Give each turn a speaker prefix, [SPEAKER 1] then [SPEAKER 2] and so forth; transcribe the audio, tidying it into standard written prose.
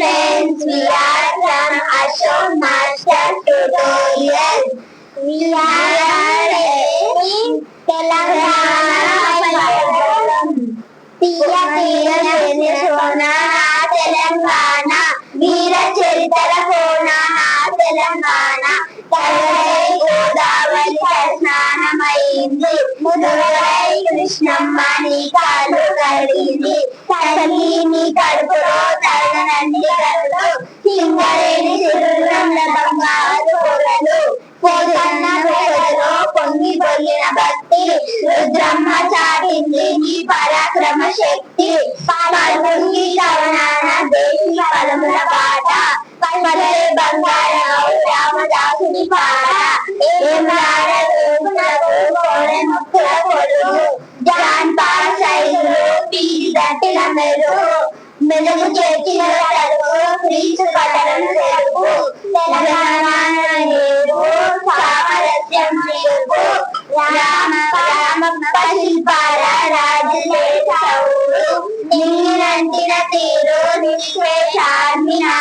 [SPEAKER 1] friends, we are from Ashok Master Tutorial. We are in Telangana. Tiya Tiya Sona Telangana. Veera Charitara Kona Telangana. Kavarai Godavari Snanamayindi. Mudurai Krishnamma Nikalu Kadindi. Kalini Kadupuro Taranandi Kadulu. Hingareni Sirunamla Bangaru Koralu. Posanna Pedalo Pongi Polina Bhakti. Rudrama Chatindi Ni Parakrama Shakti. Palungi Kavanana Deshi Palamula Pata. Padare Bangara Ramadasuni Pada. Emara Rupnaru Kore Mukura Kolu. Jan Pasailu Pidi Dattila Meru. Melugu Chetina Taru Kristu Kataran Serupu. Telangana Neru Samarasyam Neru. Ramappa Shilpara Rajale Sauru. Nirantina Tiru Nishwe Sharmina